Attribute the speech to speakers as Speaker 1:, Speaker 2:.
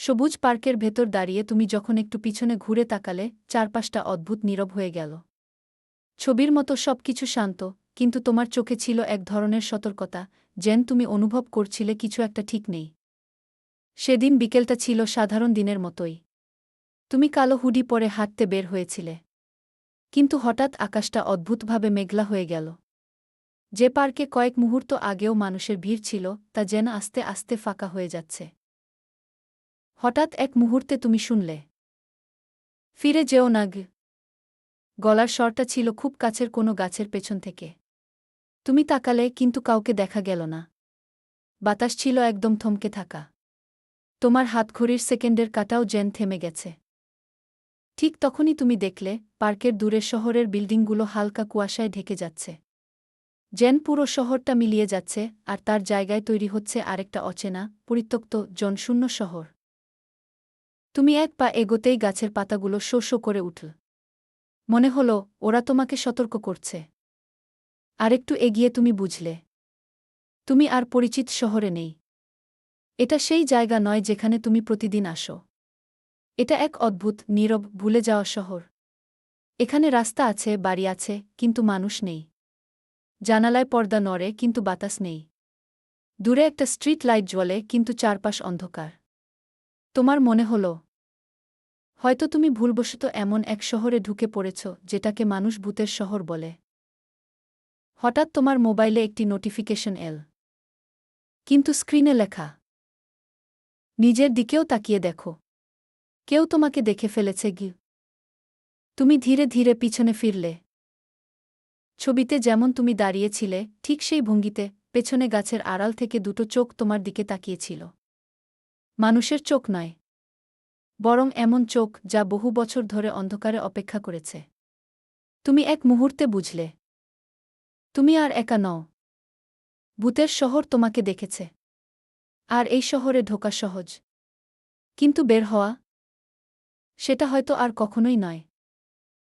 Speaker 1: সবুজ পার্কের ভেতর দাঁড়িয়ে তুমি যখন একটু পিছনে ঘুরে তাকালে চারপাশটা অদ্ভুত নীরব হয়ে গেল। ছবির মতো সবকিছু শান্ত, কিন্তু তোমার চোখে ছিল এক ধরনের সতর্কতা, যেন তুমি অনুভব করছিলে কিছু একটা ঠিক নেই। সেদিন বিকেলটা ছিল সাধারণ দিনের মতোই। তুমি কালো হুডি পরে হাঁটতে বের হয়েছিলে। কিন্তু হঠাৎ আকাশটা অদ্ভুতভাবে মেঘলা হয়ে গেল। যে পার্কে কয়েক মুহূর্ত আগেও মানুষের ভিড় ছিল, তা যেন আস্তে আস্তে ফাঁকা হয়ে যাচ্ছে। হঠাৎ এক মুহূর্তে তুমি শুনলে, ফিরে যেও না গ। গলার স্বরটা ছিল খুব কাছের কোনো গাছের পেছন থেকে। তুমি তাকালে, কিন্তু কাউকে দেখা গেল না। বাতাস ছিল একদম থমকে থাকা। তোমার হাতঘড়ির সেকেন্ডের কাঁটাও যেন থেমে গেছে। ঠিক তখনই তুমি দেখলে, পার্কের দূরে শহরের বিল্ডিংগুলো হালকা কুয়াশায় ঢেকে যাচ্ছে। যেন পুরো শহরটা মিলিয়ে যাচ্ছে, আর তার জায়গায় তৈরি হচ্ছে আরেকটা অচেনা, পরিত্যক্ত, জনশূন্য শহর। তুমি এক পা এগোতেই গাছের পাতাগুলো শো শো করে উঠল। মনে হলো, ওরা তোমাকে সতর্ক করছে। আরেকটু এগিয়ে তুমি বুঝলে, তুমি আর পরিচিত শহরে নেই। এটা সেই জায়গা নয় যেখানে তুমি প্রতিদিন আসো। এটা এক অদ্ভুত, নীরব, ভুলে যাওয়া শহর। এখানে রাস্তা আছে, বাড়ি আছে, কিন্তু মানুষ নেই। জানালায় পর্দা নড়ে, কিন্তু বাতাস নেই। দূরে একটা স্ট্রিট লাইট জ্বলে, কিন্তু চারপাশ অন্ধকার। তোমার মনে হল, হয়তো তুমি ভুলবশত এমন এক শহরে ঢুকে পড়েছ যেটাকে মানুষ ভূতের শহর বলে। হঠাৎ তোমার মোবাইলে একটি নোটিফিকেশন এল। কিন্তু স্ক্রিনে লেখা, নিজের দিকেও তাকিয়ে দেখো, কেউ তোমাকে দেখে ফেলেছে গি। তুমি ধীরে ধীরে পিছনে ফিরলে। ছবিতে যেমন তুমি দাঁড়িয়েছিলে, ঠিক সেই ভঙ্গিতে, পেছনে গাছের আড়াল থেকে দুটো চোখ তোমার দিকে তাকিয়েছিল। মানুষের চোখ নয়, বরং এমন চোখ যা বহু বছর ধরে অন্ধকারে অপেক্ষা করেছে। তুমি এক মুহূর্তে বুঝলে, তুমি আর একা নও। ভূতের শহর তোমাকে দেখেছে। আর এই শহরে ঢোকা সহজ, কিন্তু বের হওয়া, সেটা হয়তো আর কখনোই নয়।